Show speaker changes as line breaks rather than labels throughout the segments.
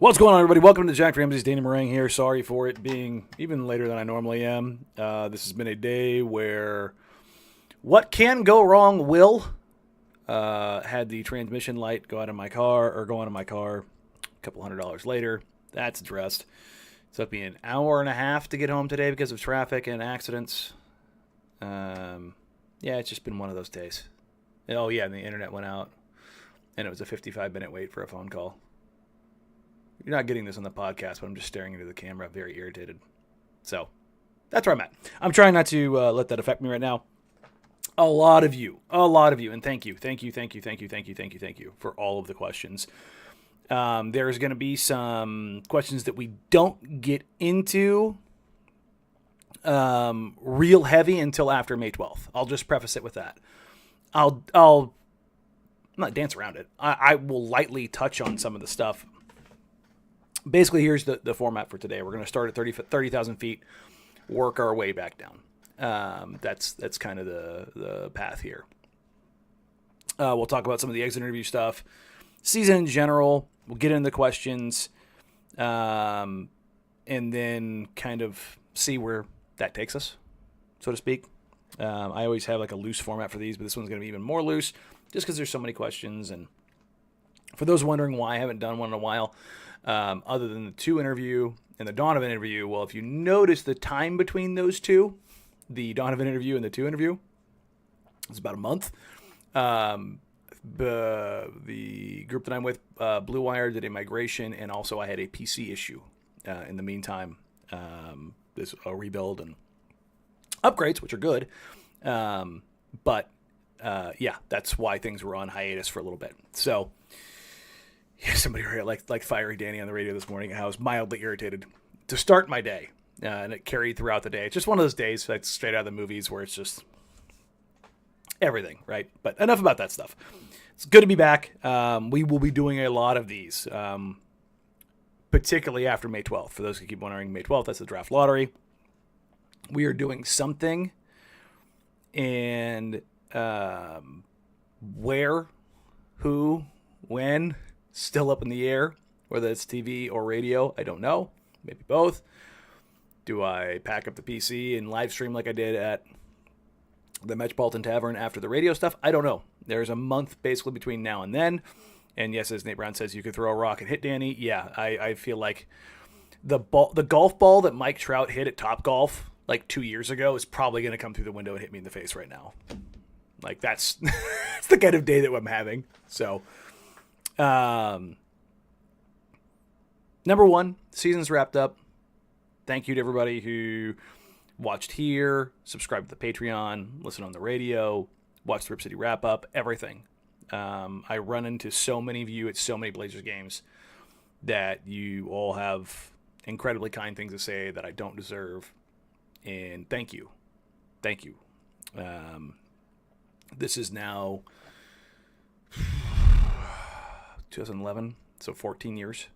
What's going on, everybody? Welcome to Jack Ramsays. Danny Marang here. Sorry for it being even later than I normally am. This has been a day where what can go wrong will. Had the transmission light go on in my car a couple $100 later. That's addressed. It took me an hour and a half to get home today because of traffic and accidents. Yeah, it's just been one of those days. Oh, yeah, and the internet went out, and it was a 55-minute wait for a phone call. You're not getting this on the podcast, but I'm just staring into the camera, very irritated. So, that's where I'm at. I'm trying not to let that affect me right now. A lot of you, and thank you for all of the questions. There's going to be some questions that we don't get into real heavy until after May 12th. I'll just preface it with that. I'll not dance around it. I will lightly touch on some of the stuff. Basically, here's the format for today. We're going to start at 30,000 feet, work our way back down. That's kind of the path here. We'll talk about some of the exit interview stuff, season in general. We'll get into the questions, and then kind of see where that takes us, so to speak. I always have like a loose format for these, but this one's going to be even more loose just because there's so many questions. And for those wondering why I haven't done one in a while, other than the 2 interview and the Donovan interview, well, if you notice the time between those two, the Donovan interview and the 2 interview, it's about a month. The group that I'm with, Blue Wire, did a migration, and also I had a PC issue in the meantime. There's a rebuild and upgrades, which are good. But that's why things were on hiatus for a little bit. So, yeah, somebody like Fiery Danny on the radio this morning. I was mildly irritated to start my day, and it carried throughout the day. It's just one of those days that's straight out of the movies where it's just everything, right? But enough about that stuff. It's good to be back. We will be doing a lot of these, particularly after May 12th. For those who keep wondering, May 12th, that's the draft lottery. We are doing something, and where, who, when, still up in the air, whether it's TV or radio, I don't know. Maybe both. Do I pack up the PC and live stream like I did at the Metropolitan Tavern after the radio stuff? I don't know. There's a month basically between now and then. And yes, as Nate Brown says, you could throw a rock and hit Danny. Yeah, I feel like the golf ball that Mike Trout hit at Topgolf like 2 years ago is probably going to come through the window and hit me in the face right now. Like that's that's the kind of day that I'm having. So, number 1, season's wrapped up. Thank you to everybody who watched here, subscribed to the Patreon, listen on the radio, watch the Rip City wrap up, everything. I run into so many of you at so many Blazers games that you all have incredibly kind things to say that I don't deserve. And thank you. Thank you. This is now 2011, so 14 years.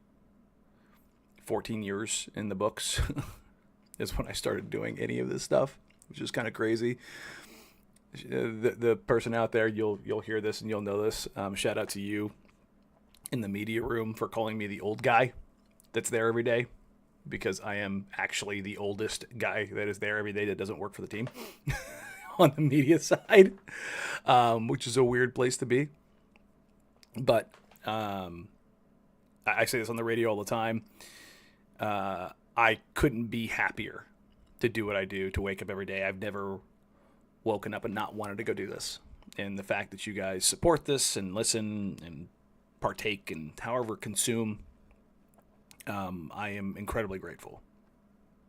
14 years in the books is when I started doing any of this stuff, which is kind of crazy. The person out there, you'll hear this and you'll know this. Shout out to you in the media room for calling me the old guy that's there every day, because I am actually the oldest guy that is there every day that doesn't work for the team on the media side, which is a weird place to be. But I say this on the radio all the time. I couldn't be happier to do what I do, to wake up every day. I've never woken up and not wanted to go do this. And the fact that you guys support this and listen and partake and however consume, I am incredibly grateful.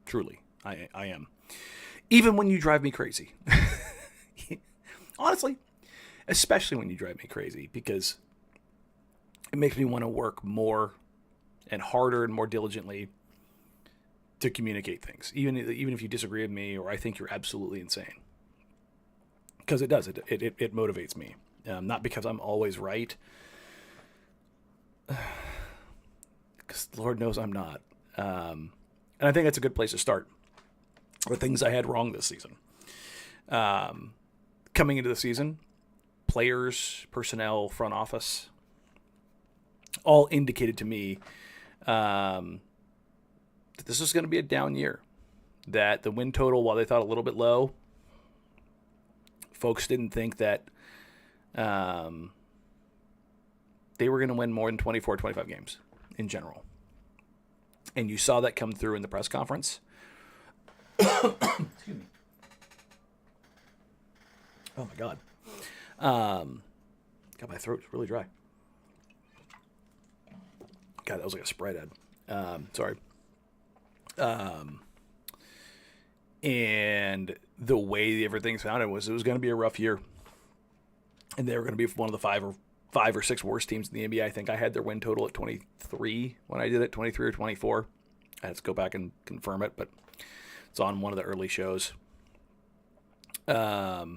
Truly, I am. Even when you drive me crazy. Honestly, especially when you drive me crazy, because it makes me want to work more and harder and more diligently to communicate things, even if you disagree with me or I think you're absolutely insane. Because it does. It motivates me. Not because I'm always right. Because Lord knows I'm not. And I think that's a good place to start with things I had wrong this season. Coming into the season, players, personnel, front office, all indicated to me that this was going to be a down year. That the win total, while they thought a little bit low, folks didn't think that they were going to win more than 24, 25 games in general. And you saw that come through in the press conference. Excuse me. Oh, my God. God, my throat's really dry. God, that was like a Sprite ad. Sorry. And the way everything sounded was it was going to be a rough year. And they were going to be one of the five or six worst teams in the NBA. I think I had their win total at 23 when I did it, 23 or 24. I had to go back and confirm it, but it's on one of the early shows. But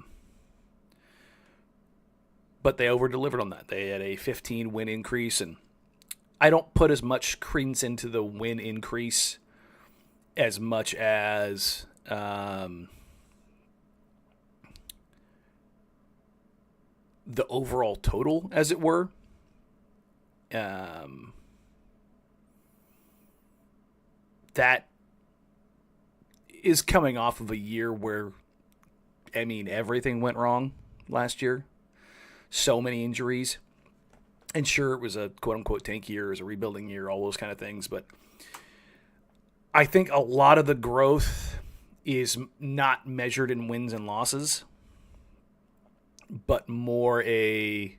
they over-delivered on that. They had a 15-win increase, and I don't put as much credence into the win increase as much as the overall total, as it were. That is coming off of a year where, I mean, everything went wrong last year. So many injuries. And sure, it was a quote-unquote tank year, it was a rebuilding year, all those kind of things. But I think a lot of the growth is not measured in wins and losses, but more it's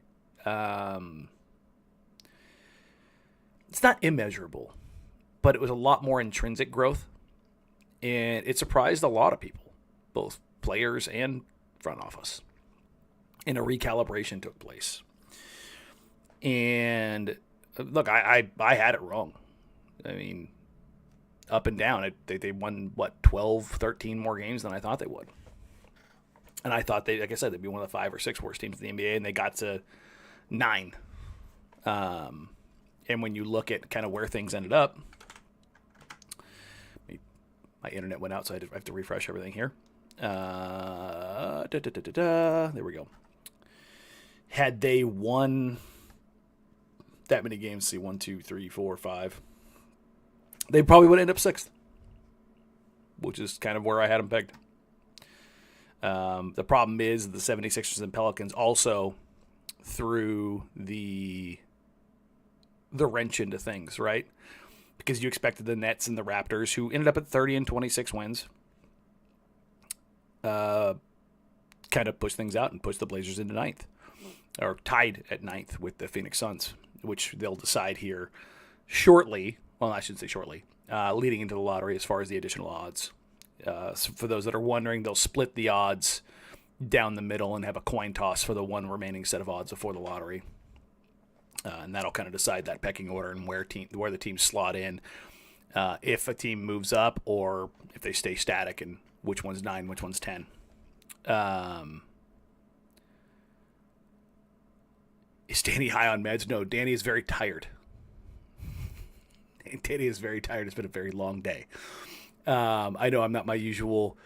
not immeasurable, but it was a lot more intrinsic growth. And it surprised a lot of people, both players and front office. And a recalibration took place. And look, I had it wrong. I mean, up and down, they won, 12, 13 more games than I thought they would. And I thought like I said, they'd be one of the 5 or 6 worst teams in the NBA, and they got to 9. And when you look at kind of where things ended up, my internet went out, so I have to refresh everything here. There we go. Had they won that many games, see 1, 2, 3, 4, 5, they probably would end up 6th, which is kind of where I had them pegged. The problem is the 76ers and Pelicans also threw the wrench into things, right? Because you expected the Nets and the Raptors, who ended up at 30 and 26 wins, kind of push things out and push the Blazers into 9th, or tied at 9th with the Phoenix Suns, which they'll decide here shortly. Well, I shouldn't say shortly, leading into the lottery as far as the additional odds. So for those that are wondering, they'll split the odds down the middle and have a coin toss for the one remaining set of odds before the lottery. And that'll kind of decide that pecking order and where the teams slot in, if a team moves up or if they stay static, and which one's 9, which one's 10. Is Danny high on meds? No, Danny is very tired. Danny is very tired. It's been a very long day. I know I'm not my usual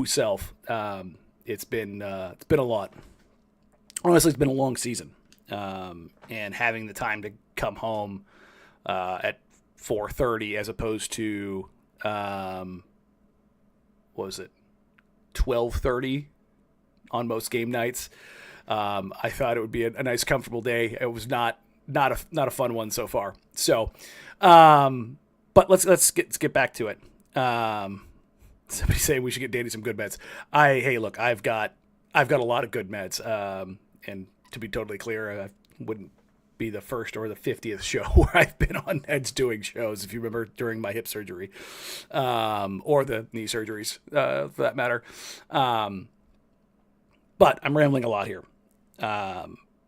self. It's been a lot. Honestly, it's been a long season. And having the time to come home at 4:30 as opposed to what was it, 12:30 on most game nights. I thought it would be a nice, comfortable day. It was not a fun one so far. So, but let's get back to it. Somebody saying we should get Danny some good meds. Hey, look, I've got a lot of good meds. And to be totally clear, I wouldn't be the first or the 50th show where I've been on meds doing shows, if you remember, during my hip surgery, or the knee surgeries, for that matter. But I'm rambling a lot here.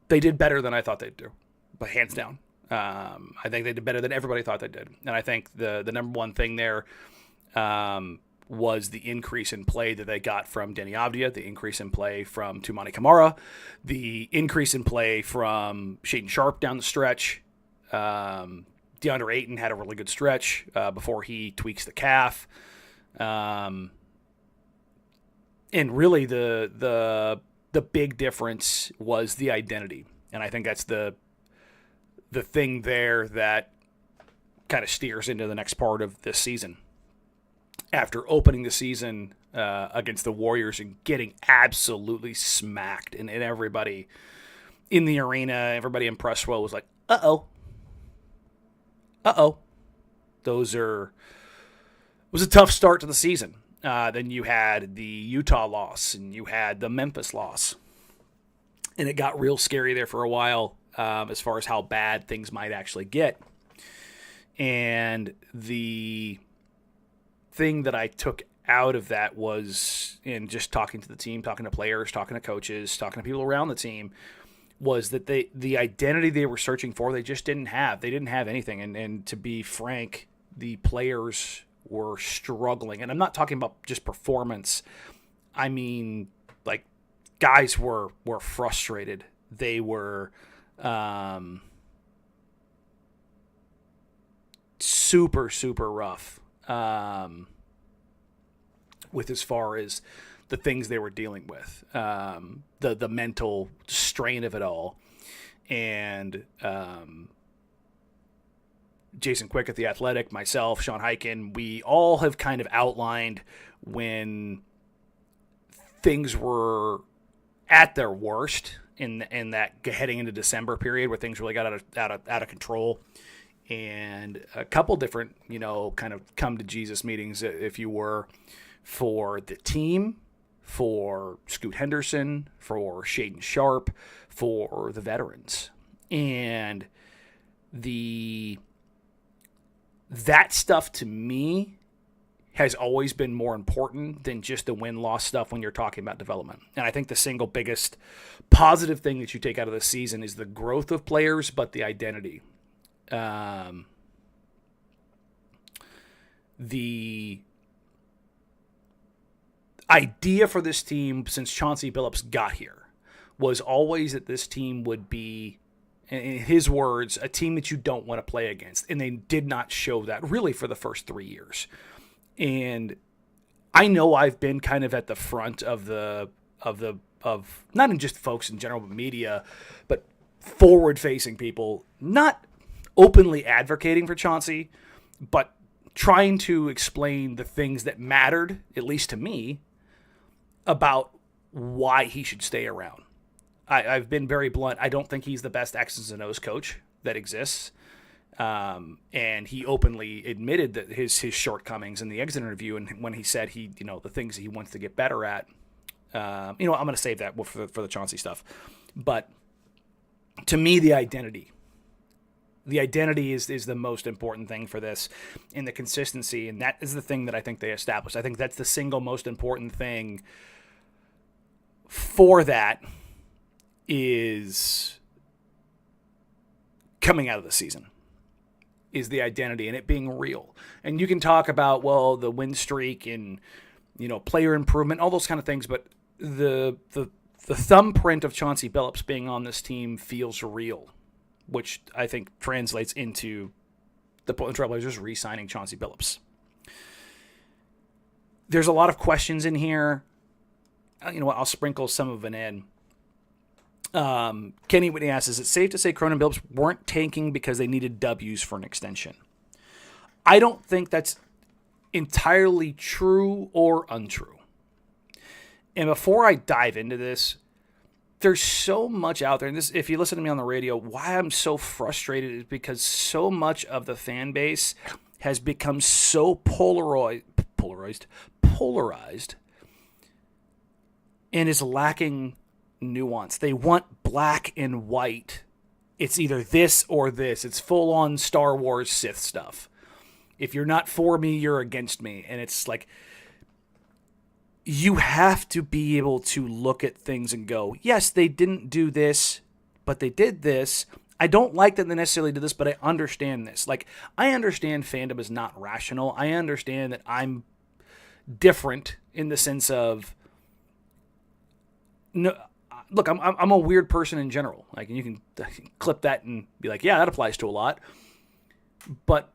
They did better than I thought they'd do, but hands down. I think they did better than everybody thought they did. And I think the number one thing there was the increase in play that they got from Danny Avdija, the increase in play from Toumani Camara, the increase in play from Shaedon Sharpe down the stretch. DeAndre Ayton had a really good stretch before he tweaks the calf. And really the big difference was the identity. And I think that's the thing there that kind of steers into the next part of this season. After opening the season against the Warriors and getting absolutely smacked, and everybody in the arena, everybody in Presswell was like, uh-oh. It was a tough start to the season. Then you had the Utah loss, and you had the Memphis loss. And it got real scary there for a while as far as how bad things might actually get. And the thing that I took out of that was, in just talking to the team, talking to players, talking to coaches, talking to people around the team, was that the identity they were searching for, they just didn't have. They didn't have anything. And to be frank, the players were struggling. And I'm not talking about just performance. I mean, like, guys were frustrated. They were super, super rough with as far as the things they were dealing with, the mental strain of it all. And Jason Quick at The Athletic, myself, Sean Hyken, we all have kind of outlined when things were at their worst in that heading into December period where things really got out of control. And a couple different, kind of come to Jesus meetings, if you were, for the team, for Scoot Henderson, for Shaedon Sharpe, for the veterans. And that stuff to me has always been more important than just the win-loss stuff when you're talking about development. And I think the single biggest positive thing that you take out of this season is the growth of players, but the identity. The idea for this team since Chauncey Billups got here was always that this team would be, in his words, a team that you don't want to play against. And they did not show that really for the first 3 years. And I know I've been kind of at the front of not in just folks in general, but media, but forward-facing people, not openly advocating for Chauncey, but trying to explain the things that mattered, at least to me, about why he should stay around. I've been very blunt. I don't think he's the best X's and O's coach that exists. And he openly admitted that his shortcomings in the exit interview, and when he said the things he wants to get better at. I'm going to save that for the Chauncey stuff. But to me, the identity is the most important thing for this, and the consistency, and that is the thing that I think they established. I think that's the single most important thing for that is coming out of the season. Is the identity and it being real. And you can talk about, the win streak and, player improvement, all those kind of things, but the thumbprint of Chauncey Billups being on this team feels real, which I think translates into the Portland Trailblazers re-signing Chauncey Billups. There's a lot of questions in here. I'll sprinkle some of it in. Kenny Whitney asks, is it safe to say Cronin and Billups weren't tanking because they needed W's for an extension? I don't think that's entirely true or untrue. And before I dive into this, there's so much out there. And this, if you listen to me on the radio, why I'm so frustrated is because so much of the fan base has become so polarized, and is lacking nuance. They want black and white. It's either this or this. It's full-on Star Wars Sith stuff. If you're not for me, you're against me. And it's like, you have to be able to look at things and go, yes, they didn't do this, but they did this. I don't like that they necessarily did this, but I understand this. Like, I understand fandom is not rational. I understand that I'm different in the sense of, no, look, I'm a weird person in general. Like, and you can clip that and be like, yeah, that applies to a lot. But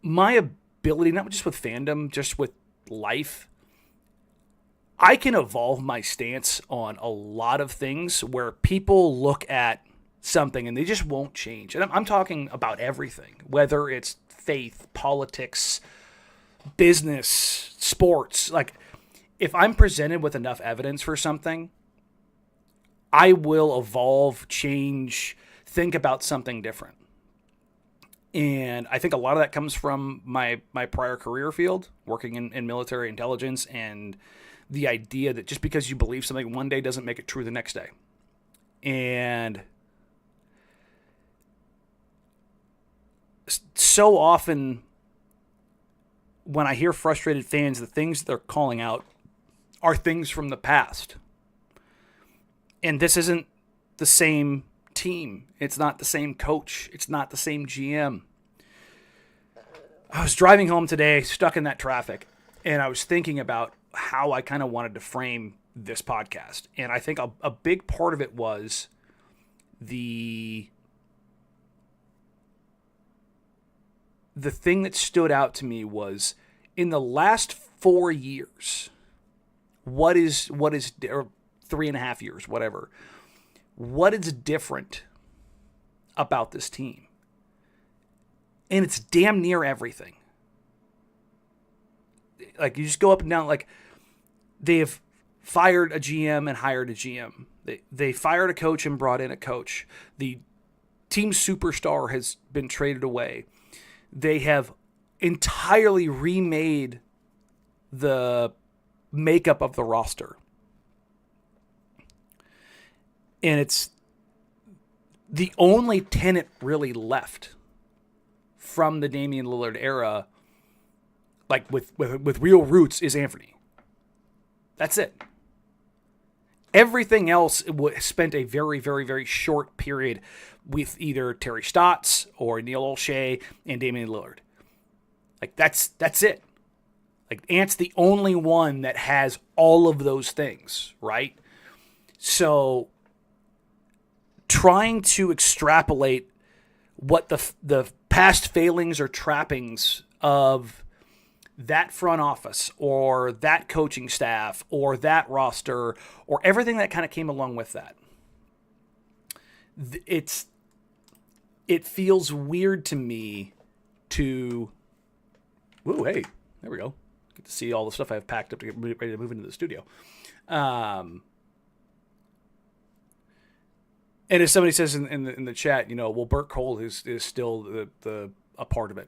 my ability, not just with fandom, just with life, I can evolve my stance on a lot of things where people look at something and they just won't change. And I'm talking about everything, whether it's faith, politics, business, sports. Like, if I'm presented with enough evidence for something, I will evolve, change, think about something different. And I think a lot of that comes from my prior career field, working in military intelligence, and the idea that just because you believe something one day doesn't make it true the next day. And so often when I hear frustrated fans, the things they're calling out are things from the past. And this isn't the same team. It's not the same coach. It's not the same GM. I was driving home today, stuck in that traffic, and I was thinking about how I kind of wanted to frame this podcast. And I think a big part of it was the thing that stood out to me was in the last 4 years, or 3.5 years, whatever, what is different about this team? And it's damn near everything. Like, you just go up and down, like, they have fired a GM and hired a GM. They fired a coach and brought in a coach. The team superstar has been traded away. They have entirely remade the makeup of the roster. And it's the only tenant really left from the Damian Lillard era, like with real roots, is Anthony. That's it. Everything else spent a very, very, very short period with either Terry Stotts or Neil Olshey and Damian Lillard. Like, that's it. Like, Ant's the only one that has all of those things, right? So trying to extrapolate what the past failings or trappings of that front office or that coaching staff or that roster or everything that kind of came along with that, it feels weird to me to, ooh, hey, there we go. Get to see all the stuff I have packed up to get ready to move into the studio. And as somebody says in the chat, you know, well, Burt Cole is still a part of it.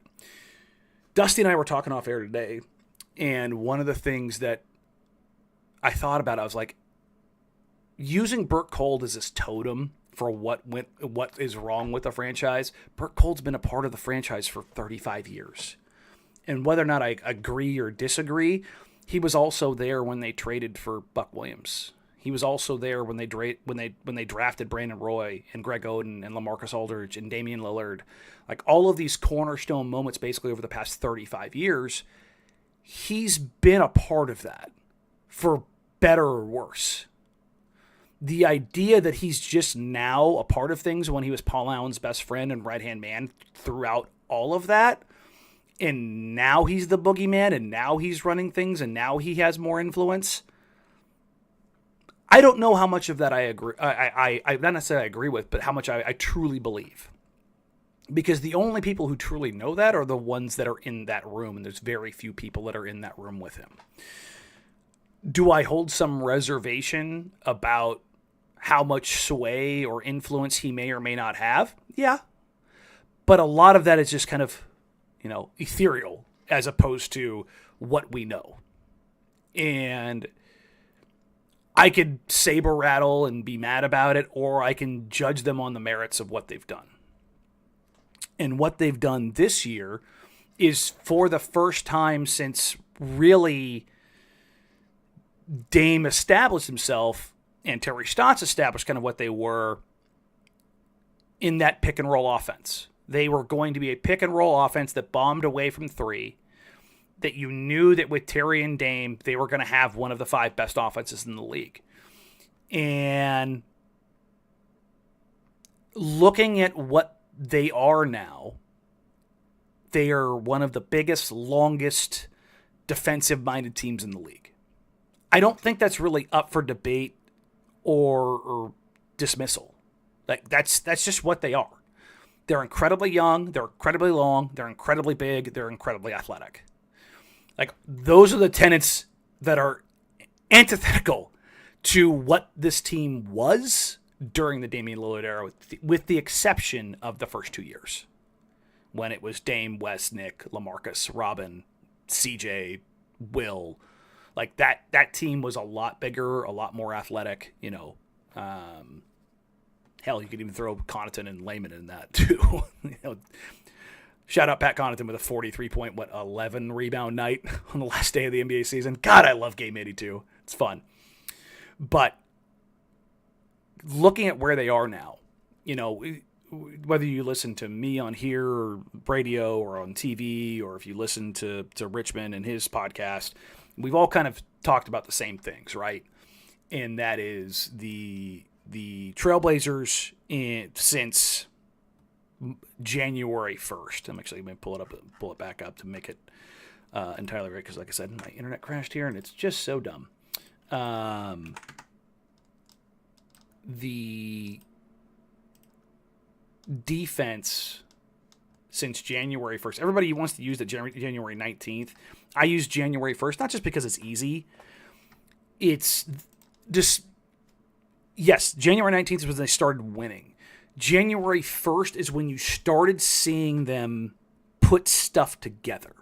Dusty and I were talking off air today, and one of the things that I thought about, I was like, using Burt Cole as this totem for what is wrong with the franchise. Burt Cole's been a part of the franchise for 35 years. And whether or not I agree or disagree, he was also there when they traded for Buck Williams. He was also there when they drafted Brandon Roy and Greg Oden and LaMarcus Aldridge and Damian Lillard. Like, all of these cornerstone moments basically over the past 35 years, he's been a part of that, for better or worse. The idea that he's just now a part of things when he was Paul Allen's best friend and right-hand man throughout all of that, and now he's the boogeyman, and now he's running things, and now he has more influence. I don't know how much of that I agree. I not necessarily agree with, but how much I truly believe. Because the only people who truly know that are the ones that are in that room, and there's very few people that are in that room with him. Do I hold some reservation about how much sway or influence he may or may not have? Yeah. But a lot of that is just kind of, you know, ethereal as opposed to what we know. And I could saber rattle and be mad about it, or I can judge them on the merits of what they've done. And what they've done this year is, for the first time since really Dame established himself and Terry Stotts established kind of what they were in that pick and roll offense. They were going to be a pick and roll offense that bombed away from three, that you knew that with Terry and Dame, they were going to have one of the 5 best offenses in the league. And looking at what they are now, they are one of the biggest, longest defensive-minded teams in the league. I don't think that's really up for debate or dismissal. Like that's just what they are. They're incredibly young, they're incredibly long, they're incredibly big, they're incredibly athletic. Like those are the tenets that are antithetical to what this team was during the Damian Lillard era, with the exception of the first 2 years, when it was Dame, Wes, Nick, LaMarcus, Robin, CJ, Will. Like that team was a lot bigger, a lot more athletic. Hell, you could even throw Connaughton and Layman in that too. Shout out Pat Connaughton with a 43-point, 11 rebound night on the last day of the NBA season. God, I love Game 82. It's fun. But looking at where they are now, whether you listen to me on here or radio or on TV, or if you listen to Richmond and his podcast, we've all kind of talked about the same things, right? And that is the Trailblazers since January 1st. I'm actually going to pull it back up to make it entirely right, because like I said, my internet crashed here and it's just so dumb. The defense since January 1st. Everybody wants to use the January 19th. I use January 1st, not just because it's easy. It's just, yes, January 19th is when they started winning. January 1st is when you started seeing them put stuff together.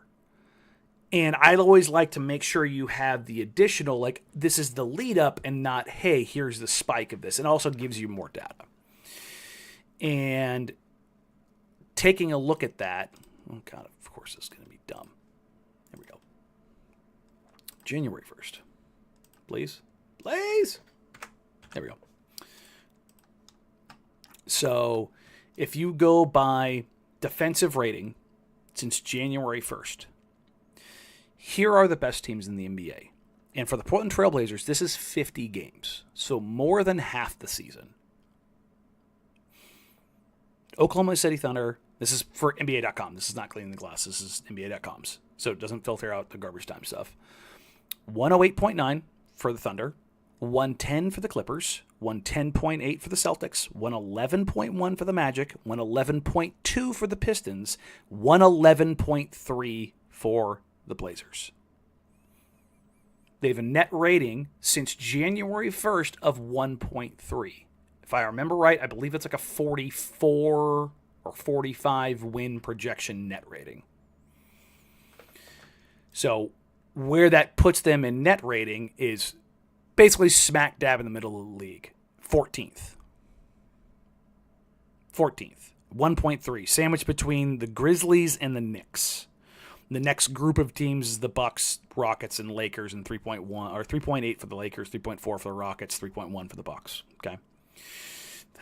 And I'd always like to make sure you have the additional, like, this is the lead up and not, hey, here's the spike of this. It also gives you more data. And taking a look at that, oh God, of course it's going to be dumb. There we go. January 1st. Please. There we go. So if you go by defensive rating since January 1st, here are the best teams in the NBA. And for the Portland Trailblazers, this is 50 games. So more than half the season. Oklahoma City Thunder, this is for NBA.com. This is not cleaning the glass. This is NBA.com's. So it doesn't filter out the garbage time stuff. 108.9 for the Thunder. 110 for the Clippers. 110.8 for the Celtics. 111.1 for the Magic. 111.2 for the Pistons. 111.3 for the Blazers. They have a net rating since January 1st of 1.3. If I remember right, I believe it's like a 44 or 45 win projection net rating. So where that puts them in net rating is basically smack dab in the middle of the league. 14th. 1.3. Sandwiched between the Grizzlies and the Knicks. The next group of teams is the Bucks, Rockets, and Lakers, and 3.1 or 3.8 for the Lakers, 3.4 for the Rockets, 3.1 for the Bucks. Okay.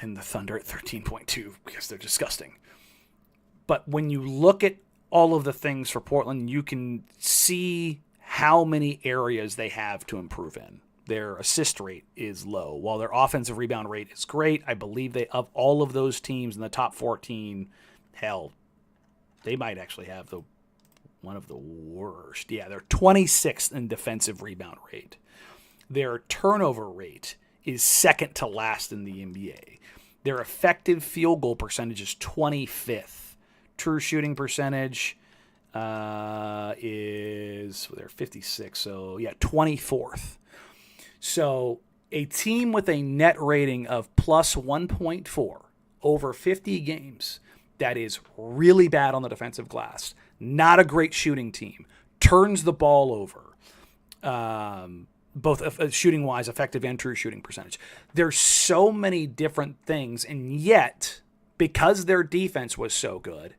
And the Thunder at 13.2 because they're disgusting. But when you look at all of the things for Portland, you can see how many areas they have to improve in. Their assist rate is low, while their offensive rebound rate is great. I believe of all of those teams in the top 14, hell, they might actually have one of the worst. Yeah, they're 26th in defensive rebound rate. Their turnover rate is second to last in the NBA. Their effective field goal percentage is 25th. True shooting percentage is, they're 56, so yeah, 24th. So a team with a net rating of plus 1.4 over 50 games, that is really bad on the defensive glass, not a great shooting team, turns the ball over, both shooting-wise, effective and true shooting percentage. There's so many different things, and yet, because their defense was so good,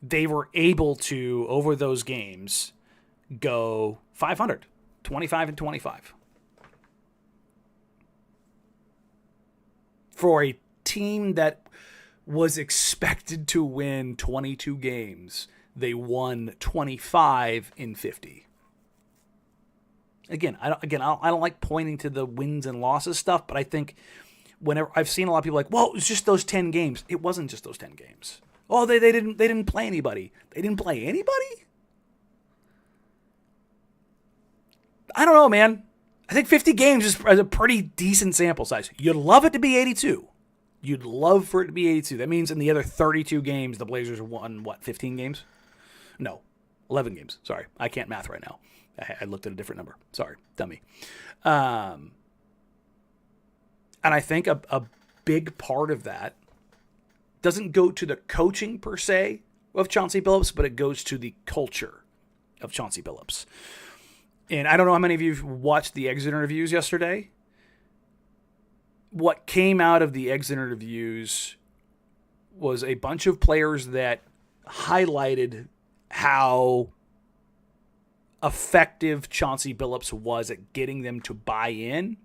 they were able to, over those games, go 500, 25 and 25. For a team that was expected to win 22 games, they won 25 in 50. Again, I don't like pointing to the wins and losses stuff, but I think whenever I've seen a lot of people like, well, it was just those 10 games. It wasn't just those 10 games. Oh, they didn't play anybody. They didn't play anybody? I don't know, man. I think 50 games is a pretty decent sample size. You'd love it to be 82. You'd love for it to be 82. That means in the other 32 games, the Blazers won, 15 games? No, 11 games. Sorry, I can't math right now. I looked at a different number. Sorry, dummy. And I think a big part of that doesn't go to the coaching per se of Chauncey Billups, but it goes to the culture of Chauncey Billups. And I don't know how many of you watched the exit interviews yesterday. What came out of the exit interviews was a bunch of players that highlighted how effective Chauncey Billups was at getting them to buy in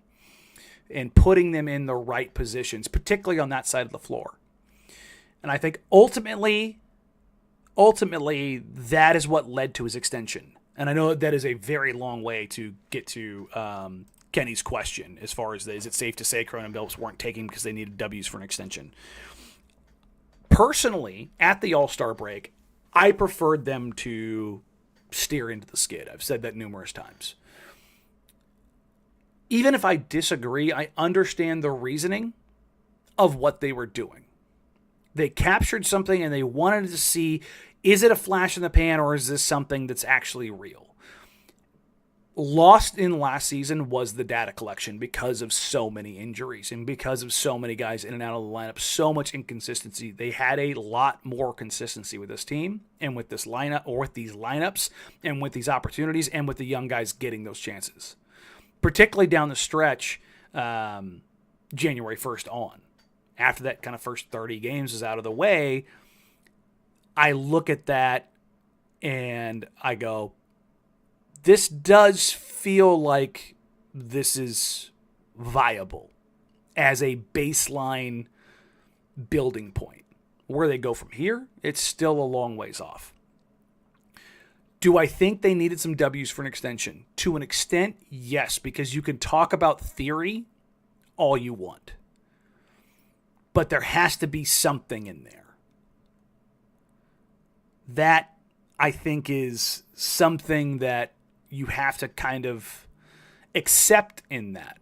and putting them in the right positions, particularly on that side of the floor. And I think ultimately, that is what led to his extension. And I know that is a very long way to get to Kenny's question as far as is it safe to say Cronin and Billups weren't taking because they needed W's for an extension. Personally, at the All-Star break, I preferred them to steer into the skid. I've said that numerous times. Even if I disagree, I understand the reasoning of what they were doing. They captured something and they wanted to see, is it a flash in the pan or is this something that's actually real? Lost in last season was the data collection because of so many injuries and because of so many guys in and out of the lineup, so much inconsistency. They had a lot more consistency with this team and with this lineup or with these lineups and with these opportunities and with the young guys getting those chances, particularly down the stretch January 1st on. After that kind of first 30 games is out of the way, I look at that and I go, this does feel like this is viable as a baseline building point. Where they go from here, it's still a long ways off. Do I think they needed some W's for an extension? To an extent, yes, because you can talk about theory all you want. But there has to be something in there. That, I think, is something that you have to kind of accept in that.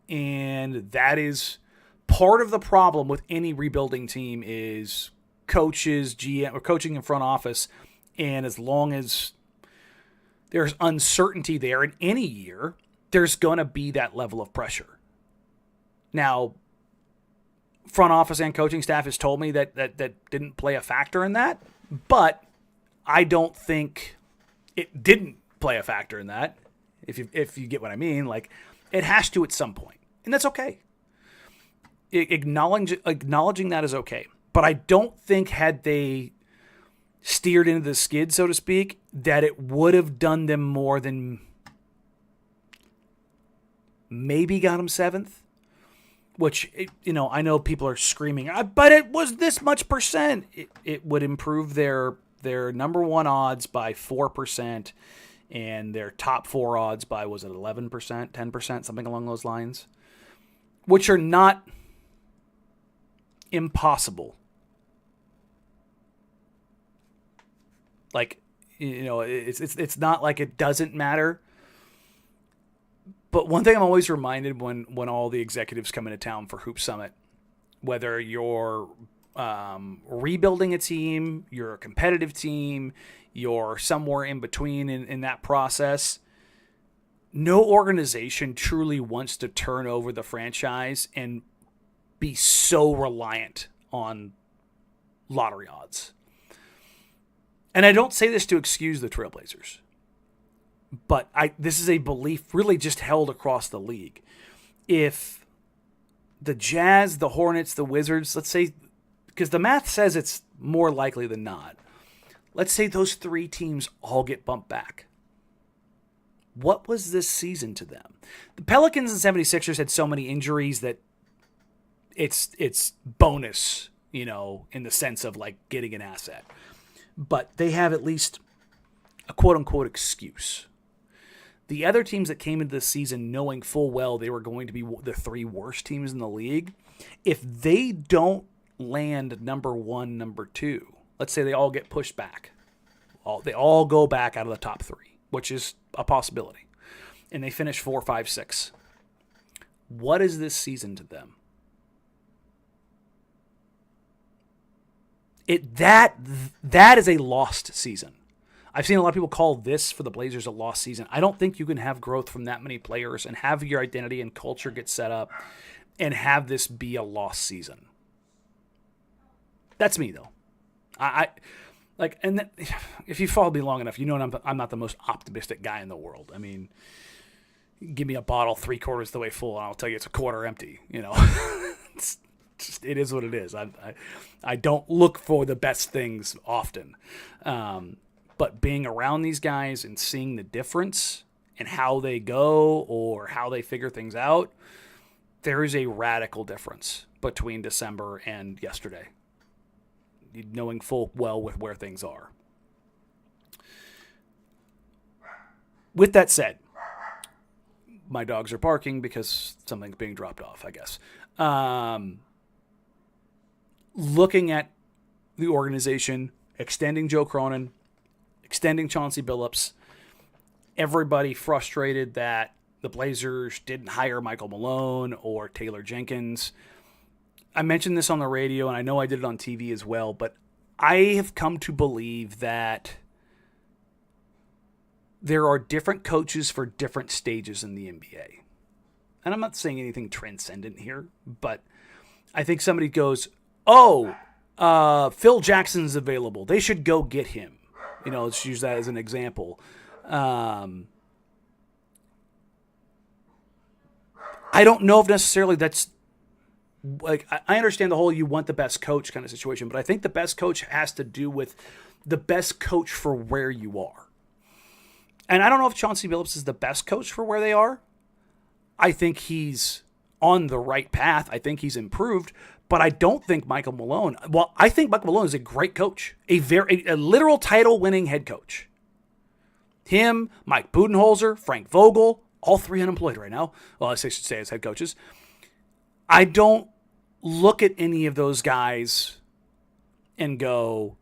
And that is part of the problem with any rebuilding team is coaches, GM, or coaching in front office. And as long as there's uncertainty there in any year, there's going to be that level of pressure. Now, front office and coaching staff has told me that didn't play a factor in that, but I don't think it didn't play a factor in that. If you get what I mean, like it has to at some point, and that's okay. Acknowledging that is okay, but I don't think had they steered into the skid, so to speak, that it would have done them more than maybe got them 7th. Which, I know people are screaming, but it was this much percent. It would improve their number one odds by 4% and their top 4 odds by, was it 11%, 10%, something along those lines, which are not impossible. Like, it's not like it doesn't matter. But one thing I'm always reminded when all the executives come into town for Hoop Summit, whether you're rebuilding a team, you're a competitive team, you're somewhere in between in that process, no organization truly wants to turn over the franchise and be so reliant on lottery odds. And I don't say this to excuse the Trailblazers. But this is a belief really just held across the league. If the Jazz, the Hornets, the Wizards, let's say, because the math says it's more likely than not, let's say those 3 teams all get bumped back. What was this season to them? The Pelicans and 76ers had so many injuries that it's bonus, in the sense of like getting an asset. But they have at least a quote-unquote excuse. The other teams that came into the season knowing full well they were going to be the 3 worst teams in the league, if they don't land number 1, number 2, let's say they all get pushed back. They all go back out of the top 3, which is a possibility. And they finish 4, 5, 6. What is this season to them? That is a lost season. I've seen a lot of people call this for the Blazers a lost season. I don't think you can have growth from that many players and have your identity and culture get set up and have this be a lost season. That's me, though. I like, and then, if you followed me long enough, you know I'm not the most optimistic guy in the world. I mean, give me a bottle 3/4 the way full, and I'll tell you it's a quarter empty. It is what it is. I don't look for the best things often. But being around these guys and seeing the difference in how they go or how they figure things out, there is a radical difference between December and yesterday, knowing full well with where things are. With that said, my dogs are barking because something's being dropped off, I guess. Looking at the organization, extending Joe Cronin, extending Chauncey Billups, everybody frustrated that the Blazers didn't hire Michael Malone or Taylor Jenkins. I mentioned this on the radio, and I know I did it on TV as well, but I have come to believe that there are different coaches for different stages in the NBA. And I'm not saying anything transcendent here, but I think somebody goes, Phil Jackson's available. They should go get him. Let's use that as an example. I don't know if necessarily that's like, I understand the whole you want the best coach kind of situation, but I think the best coach has to do with the best coach for where you are. And I don't know if Chauncey Billups is the best coach for where they are. I think he's on the right path. I think he's improved, but I don't think Michael Malone. Well, I think Michael Malone is a great coach, a literal title-winning head coach. Him, Mike Budenholzer, Frank Vogel, all three unemployed right now. Well, I should say as head coaches. I don't look at any of those guys and go,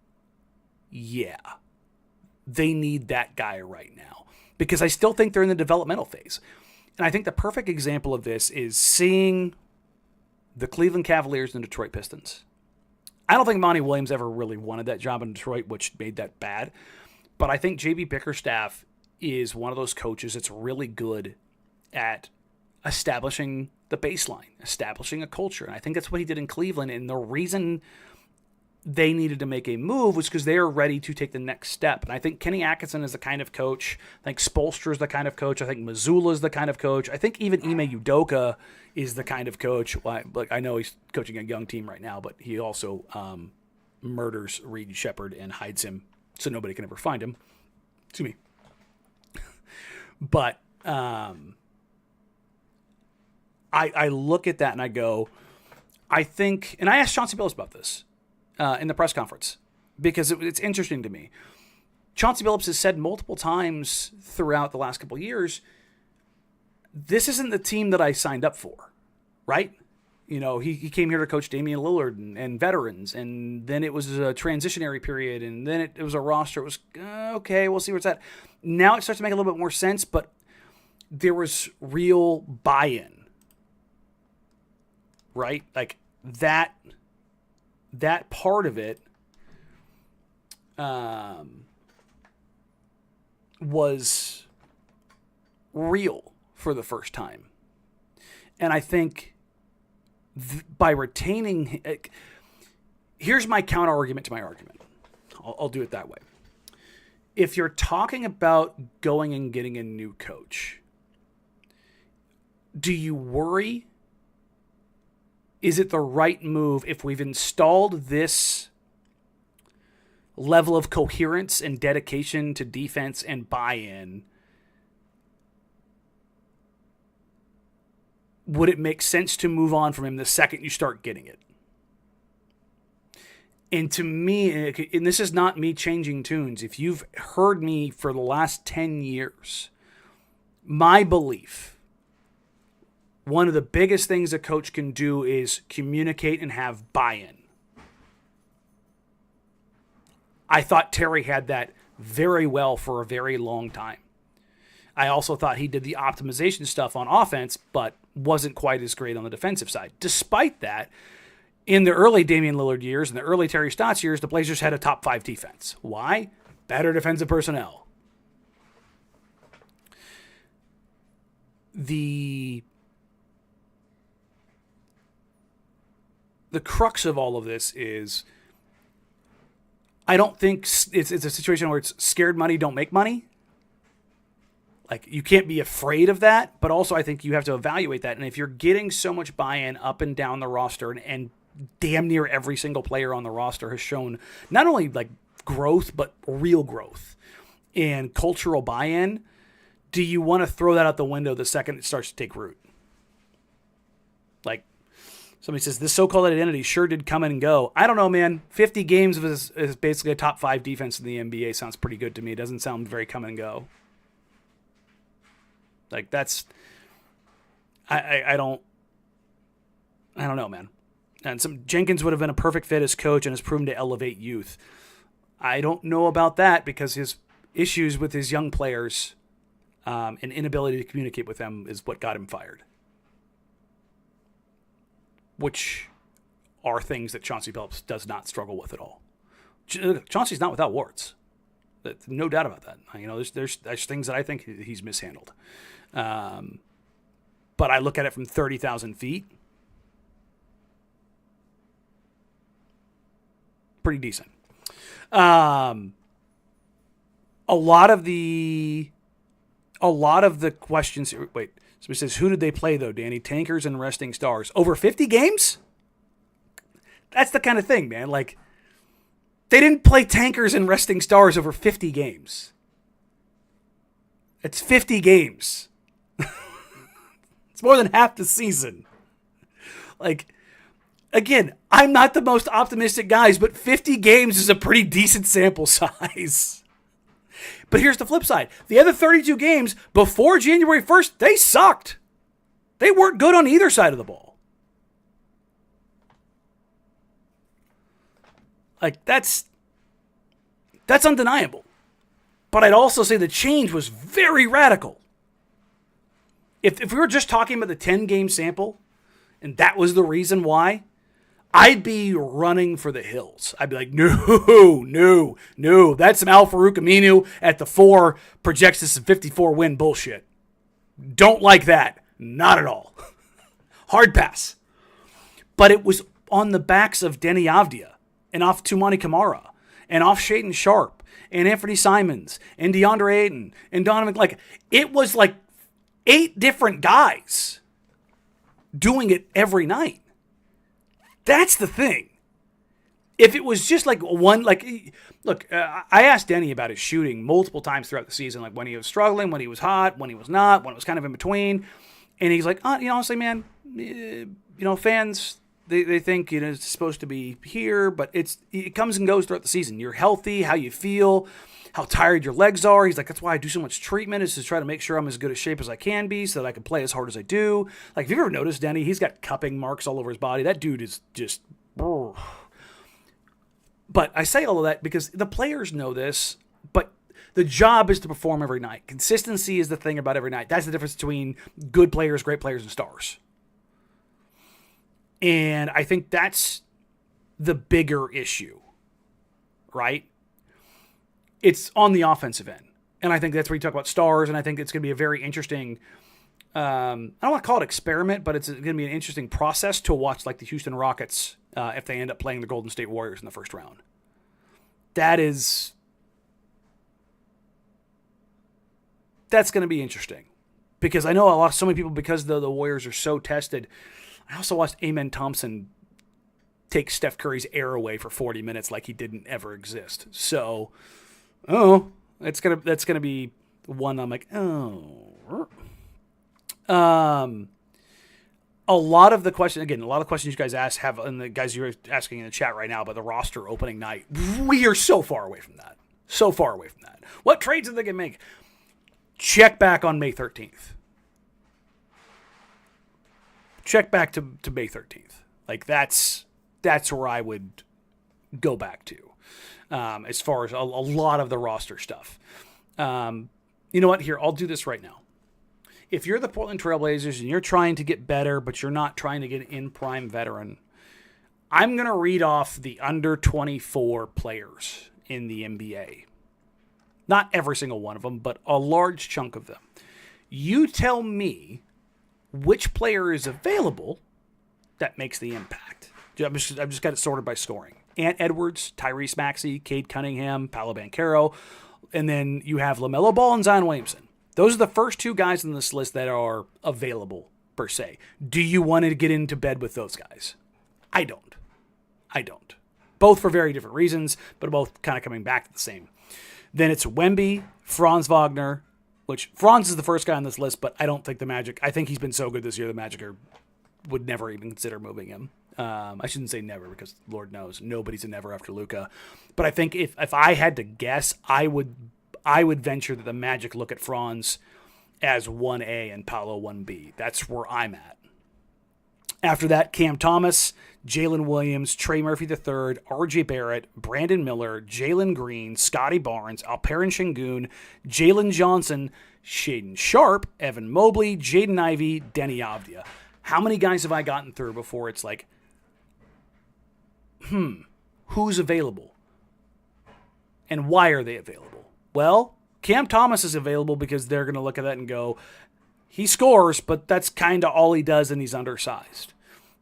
yeah, they need that guy right now, because I still think they're in the developmental phase. And I think the perfect example of this is seeing the Cleveland Cavaliers and the Detroit Pistons. I don't think Monty Williams ever really wanted that job in Detroit, which made that bad. But I think J.B. Bickerstaff is one of those coaches that's really good at establishing the baseline, establishing a culture. And I think that's what he did in Cleveland. And the reason they needed to make a move was because they are ready to take the next step. And I think Kenny Atkinson is the kind of coach. I think Spoelstra is the kind of coach. I think Mazzulla is the kind of coach. I think even Ime Udoka is the kind of coach. I know he's coaching a young team right now, but he also murders Reed Shepherd and hides him so nobody can ever find him. To me. But I look at that and I go, I think, and I asked Chauncey Billups about this in the press conference, because it's interesting to me. Chauncey Billups has said multiple times throughout the last couple of years, this isn't the team that I signed up for, right? He came here to coach Damian Lillard and veterans, and then it was a transitionary period, and then it was a roster. It was, okay, we'll see where it's at. Now it starts to make a little bit more sense, but there was real buy-in, right? Like that part of it was real for the first time. And I think by retaining, here's my counter argument to my argument. I'll do it that way. If you're talking about going and getting a new coach, do you worry? Is it the right move if we've installed this level of coherence and dedication to defense and buy-in? Would it make sense to move on from him the second you start getting it? And to me, and this is not me changing tunes, if you've heard me for the last 10 years, my belief, one of the biggest things a coach can do is communicate and have buy-in. I thought Terry had that very well for a very long time. I also thought he did the optimization stuff on offense, but wasn't quite as great on the defensive side. Despite that, In the early Damian Lillard years and the early Terry Stotts years, the Blazers had a top 5 defense. Why? Better defensive personnel. The crux of all of this is I don't think it's a situation where it's scared money don't make money. Like, you can't be afraid of that, but also I think you have to evaluate that. And if you're getting so much buy-in up and down the roster, and damn near every single player on the roster has shown not only like growth, but real growth and cultural buy-in, do you want to throw that out the window the second it starts to take root? Like, somebody says, this so-called identity sure did come and go. I don't know, man. 50 games is basically a top 5 defense in the NBA. Sounds pretty good to me. It doesn't sound very come and go. Like, that's, I don't know, man. And Jenkins would have been a perfect fit as coach and has proven to elevate youth. I don't know about that because his issues with his young players and inability to communicate with them is what got him fired. Which are things that Chauncey Billups does not struggle with at all. Chauncey's not without warts. No doubt about that. You know, there's things that I think he's mishandled. But I look at it from 30,000 feet. Pretty decent. A lot of the questions. Wait, somebody says, who did they play though, Danny? Tankers and resting stars. Over 50 games? That's the kind of thing, man. Like, they didn't play tankers and resting stars over 50 games. It's 50 games. It's more than half the season. Like, again, I'm not the most optimistic guys, but 50 games is a pretty decent sample size. But here's the flip side. The other 32 games before January 1st, they sucked. They weren't good on either side of the ball. Like, that's undeniable. But I'd also say the change was very radical. If we were just talking about the 10-game sample, and that was the reason why, I'd be running for the hills. I'd be like, no. That's some Al Farouk Aminu at the 4 projects this as 54-win bullshit. Don't like that. Not at all. Hard pass. But it was on the backs of Danny Avdija and off Toumani Camara and off Shaedon Sharpe and Anthony Simons and DeAndre Ayton and Donovan. Like, it was like 8 different guys doing it every night. That's the thing. If it was just like one, like, look, I asked Denny about his shooting multiple times throughout the season, like when he was struggling, when he was hot, when he was not, when it was kind of in between. And he's like, honestly, man, fans, they think, it's supposed to be here, but it comes and goes throughout the season. You're healthy, how you feel, how tired your legs are. He's like, that's why I do so much treatment, is to try to make sure I'm as good a shape as I can be so that I can play as hard as I do. Like, if you've ever noticed Denny, he's got cupping marks all over his body. That dude is just... But I say all of that because the players know this, but the job is to perform every night. Consistency is the thing about every night. That's the difference between good players, great players, and stars. And I think that's the bigger issue, right? It's on the offensive end. And I think that's where you talk about stars, and I think it's going to be a very interesting, I don't want to call it experiment, but it's going to be an interesting process to watch, like the Houston Rockets, if they end up playing the Golden State Warriors in the first round. That's going to be interesting. Because I know so many people, because the Warriors are so tested. I also watched Amen Thompson take Steph Curry's air away for 40 minutes like he didn't ever exist. So... that's gonna be one I'm like, oh. A lot of questions you guys ask and the guys you're asking in the chat right now about the roster opening night, we are so far away from that. So far away from that. What trades are they gonna make? Check back on May 13th. Check back to May 13th. Like, that's where I would go back to. As far as a lot of the roster stuff. You know what? Here, I'll do this right now. If you're the Portland Trailblazers and you're trying to get better, but you're not trying to get an in-prime veteran, I'm going to read off the under 24 players in the NBA. Not every single one of them, but a large chunk of them. You tell me which player is available that makes the impact. I've just got it sorted by scoring. Ant Edwards, Tyrese Maxey, Cade Cunningham, Paolo Banchero, and then you have LaMelo Ball and Zion Williamson. Those are the first two guys on this list that are available, per se. Do you want to get into bed with those guys? I don't. Both for very different reasons, but both kind of coming back to the same. Then it's Wemby, Franz Wagner, which Franz is the first guy on this list, but I don't think the Magic, I think he's been so good this year, the Magic would never even consider moving him. I shouldn't say never because Lord knows nobody's a never after Luka. But I think if I had to guess, I would venture that the Magic look at Franz as 1A and Paolo 1B. That's where I'm at. After that, Cam Thomas, Jalen Williams, Trey Murphy III, RJ Barrett, Brandon Miller, Jalen Green, Scotty Barnes, Alperen Şengün, Jalen Johnson, Shaedon Sharpe, Evan Mobley, Jaden Ivey, Danny Avdija. How many guys have I gotten through before it's like, who's available? And why are they available? Well, Cam Thomas is available because they're going to look at that and go, he scores, but that's kind of all he does, and he's undersized.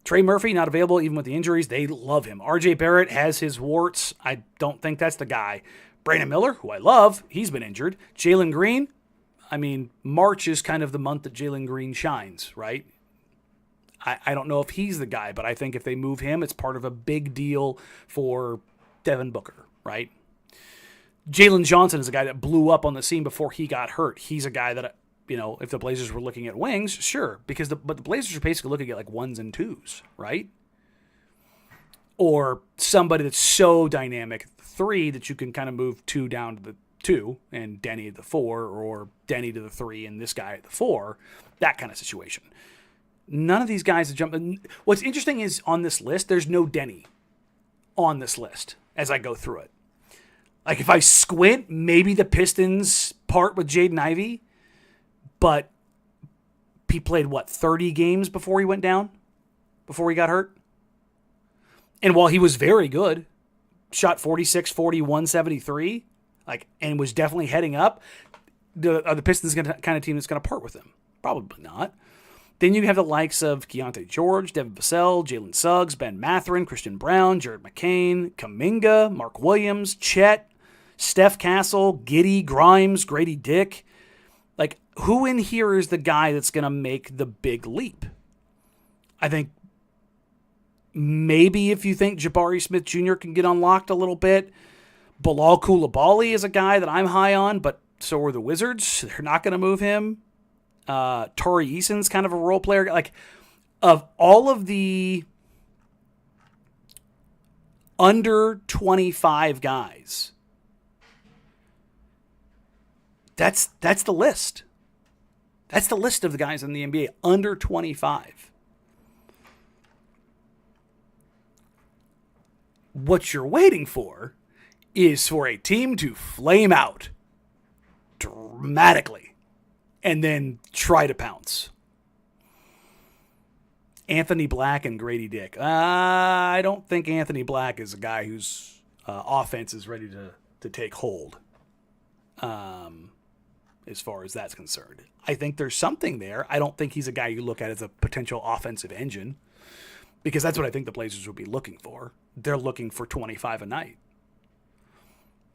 Trey Murphy, not available even with the injuries. They love him. RJ Barrett has his warts. I don't think that's the guy. Brandon Miller, who I love, he's been injured. Jalen Green, I mean, March is kind of the month that Jalen Green shines, right? I don't know if he's the guy, but I think if they move him, it's part of a big deal for Devin Booker, right? Jalen Johnson is a guy that blew up on the scene before he got hurt. He's a guy that, if the Blazers were looking at wings, sure, but the Blazers are basically looking at like ones and twos, right? Or somebody that's so dynamic at the 3 that you can kind of move 2 down to the 2 and Denny at the 4, or Denny to the 3 and this guy at the 4, that kind of situation. None of these guys have jumped. What's interesting is on this list, there's no Denny on this list as I go through it. Like if I squint, maybe the Pistons part with Jaden Ivey, but he played, 30 games before he went down? Before he got hurt? And while he was very good, shot 46, 40, 173, and was definitely heading up, are the Pistons the kind of team that's going to part with him? Probably not. Then you have the likes of Keontae George, Devin Vassell, Jalen Suggs, Ben Mathurin, Christian Brown, Jared McCain, Kuminga, Mark Williams, Chet, Steph Castle, Giddey, Grimes, Grady Dick. Who in here is the guy that's going to make the big leap? I think maybe if you think Jabari Smith Jr. can get unlocked a little bit, Bilal Coulibaly is a guy that I'm high on, but so are the Wizards. They're not going to move him. Tari Eason's kind of a role player. Of all of the under 25 guys, that's the list. That's the list of the guys in the NBA under 25. What you're waiting for is for a team to flame out dramatically and then try to pounce. Anthony Black and Grady Dick. I don't think Anthony Black is a guy whose offense is ready to take hold as far as that's concerned. I think there's something there. I don't think he's a guy you look at as a potential offensive engine, because that's what I think the Blazers would be looking for. They're looking for 25 a night.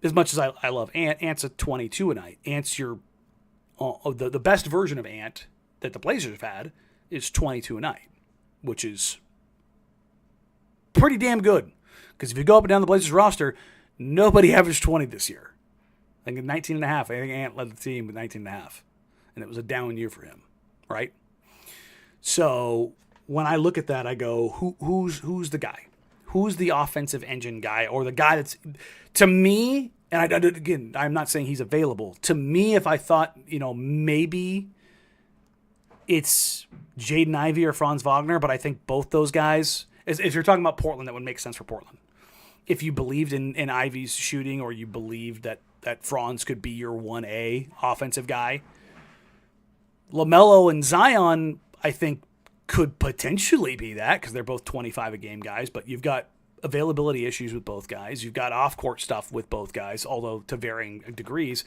As much as I love Ant, Ant's a 22 a night. Ant's the best version of Ant that the Blazers have had is 22 a night, which is pretty damn good. Because if you go up and down the Blazers roster, nobody averaged 20 this year. I think 19 and a half. I think Ant led the team with 19 and a half. And it was a down year for him, right? So when I look at that, I go, who's the guy? Who's the offensive engine guy, or the guy that's, to me, and again, I'm not saying he's available. To me, if I thought, maybe it's Jaden Ivey or Franz Wagner, but I think both those guys, if you're talking about Portland, that would make sense for Portland. If you believed in Ivey's shooting, or you believed that Franz could be your 1A offensive guy, LaMelo and Zion, I think, could potentially be that because they're both 25 a game guys, but you've got availability issues with both guys. You've got off-court stuff with both guys, although to varying degrees.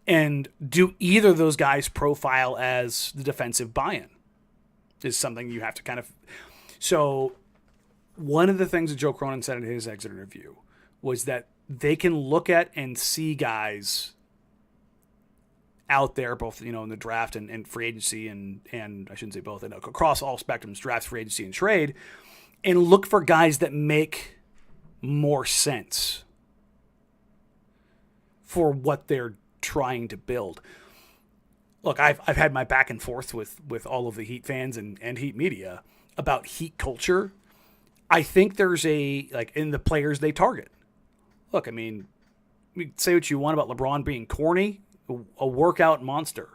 And do either of those guys profile as the defensive buy-in is something you have to kind of... So one of the things that Joe Cronin said in his exit interview was that they can look at and see guys out there, both, in the draft and free agency and I shouldn't say both, and across all spectrums, draft, free agency, and trade, and look for guys that make more sense for what they're trying to build. Look, I've had my back and forth with all of the Heat fans and Heat media about Heat culture. I think there's in the players they target. Look, I mean, say what you want about LeBron being corny, a workout monster.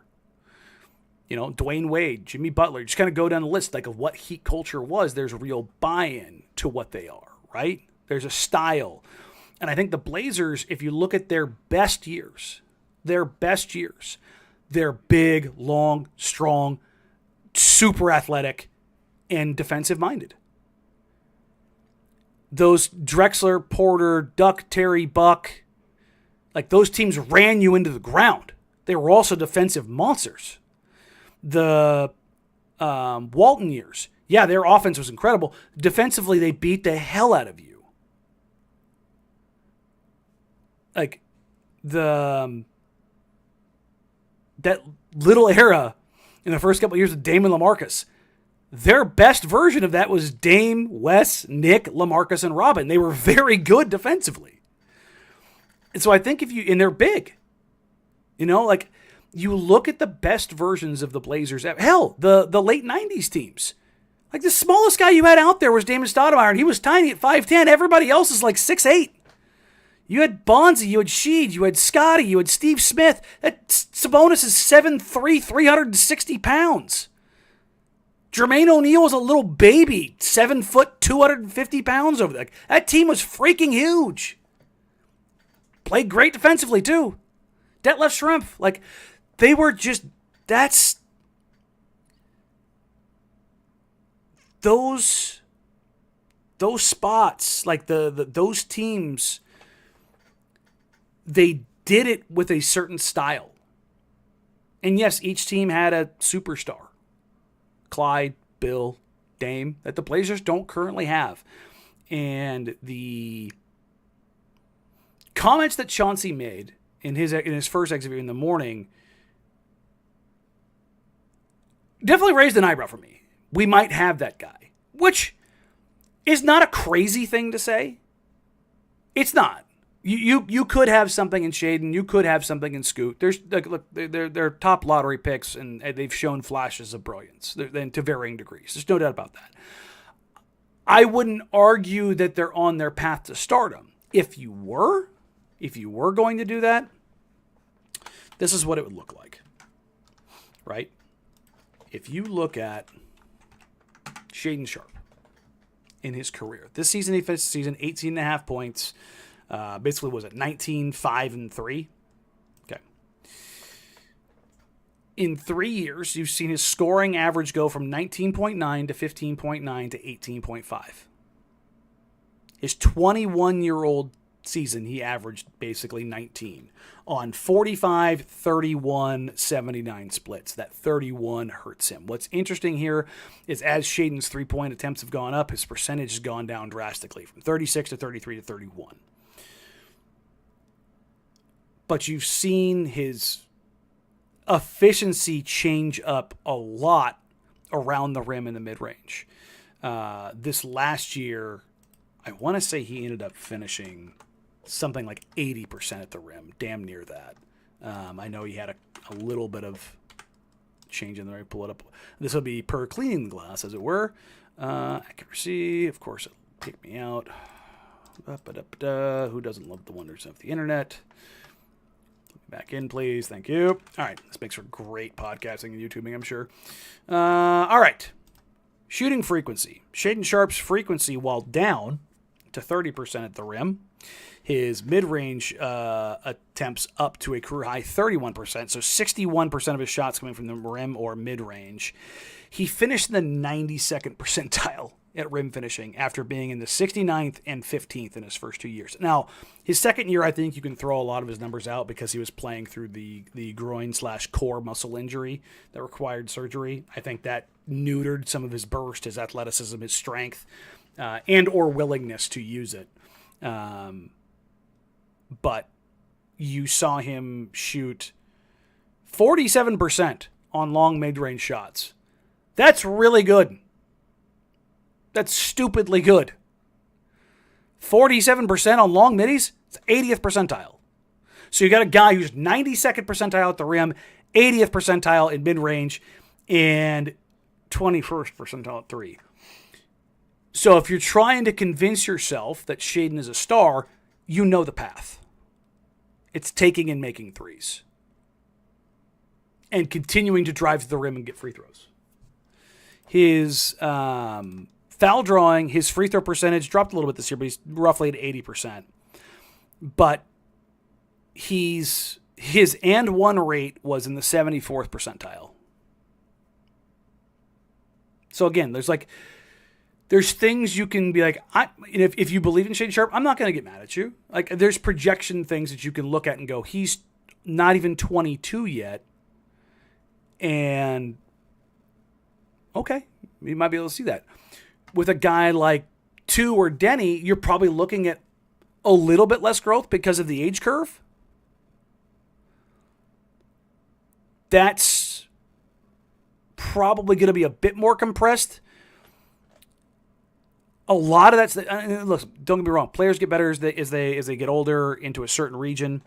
Dwayne Wade, Jimmy Butler, just kind of go down the list of what Heat culture was. There's a real buy-in to what they are, right? There's a style. And I think the Blazers, if you look at their best years, they're big, long, strong, super athletic, and defensive-minded. Those Drexler, Porter, Duck, Terry, Buck, those teams ran you into the ground. They were also defensive monsters. The Walton years, their offense was incredible. Defensively, they beat the hell out of you. That little era in the first couple of years of Dame and LaMarcus, their best version of that was Dame, Wes, Nick, LaMarcus, and Robin. They were very good defensively. And so I think and they're big. You look at the best versions of the Blazers. Hell, the late 90s teams. The smallest guy you had out there was Damon Stoudemire, and he was tiny at 5'10". Everybody else is 6'8". You had Bonzi, you had Sheed, you had Scotty, you had Steve Smith. Sabonis is 7'3", 360 pounds. Jermaine O'Neal was a little baby, 7 foot, 250 pounds over there. That team was freaking huge. Played great defensively, too. Detlef Schrempf, they were just, those spots, those teams, they did it with a certain style. And yes, each team had a superstar. Clyde, Bill, Dame, that the Blazers don't currently have. And the comments that Chauncey made in his first exit in the morning definitely raised an eyebrow for me. We might have that guy, which is not a crazy thing to say. It's not. You could have something in Shaden. You could have something in Scoot. There's they're top lottery picks, and they've shown flashes of brilliance to varying degrees. There's no doubt about that. I wouldn't argue that they're on their path to stardom. If you were going to do that, this is what it would look like, right? If you look at Shaden Sharpe in his career, this season he finished the season 18.5 points. Basically, was it 19, 5, and 3? Okay. In 3 years, you've seen his scoring average go from 19.9 to 15.9 to 18.5. His 21-year-old season, he averaged basically 19 on 45, 31, 79 splits. That 31 hurts him. What's interesting here is as Shaden's three-point attempts have gone up, his percentage has gone down drastically from 36 to 33 to 31. But you've seen his efficiency change up a lot around the rim in the mid-range. This last year, I want to say he ended up finishing something like 80% at the rim, damn near that. I know he had a little bit of change in there. I pull it up. This will be per cleaning the glass, as it were. Accuracy, of course, it'll kick me out. Who doesn't love the wonders of the internet? Back in, please. Thank you. All right. This makes for great podcasting and YouTubing, I'm sure. All right. Shooting frequency. Shaden Sharpe's frequency, while down to 30% at the rim, His mid-range attempts up to a career high 31%, so 61% of his shots coming from the rim or mid-range. He finished in the 92nd percentile at rim finishing after being in the 69th and 15th in his first 2 years. Now, his second year, I think you can throw a lot of his numbers out because he was playing through the groin/core muscle injury that required surgery. I think that neutered some of his burst, his athleticism, his strength, and or willingness to use it. But you saw him shoot 47% on long mid-range shots. That's really good. That's stupidly good. 47% on long middies? It's 80th percentile. So you got a guy who's 92nd percentile at the rim, 80th percentile in mid-range, and 21st percentile at 3. So if you're trying to convince yourself that Shaedon is a star, you know the path. It's taking and making threes. And continuing to drive to the rim and get free throws. His foul drawing, his free throw percentage dropped a little bit this year, but he's roughly at 80%. But his and one rate was in the 74th percentile. So again, there's things you can be like, if you believe in Shaedon Sharpe, I'm not going to get mad at you. Like, there's projection things that you can look at and go, he's not even 22 yet. And okay, you might be able to see that. With a guy like 2 or Denny, you're probably looking at a little bit less growth because of the age curve. That's probably going to be a bit more compressed. A lot of that's look. Don't get me wrong. Players get better as they get older into a certain region,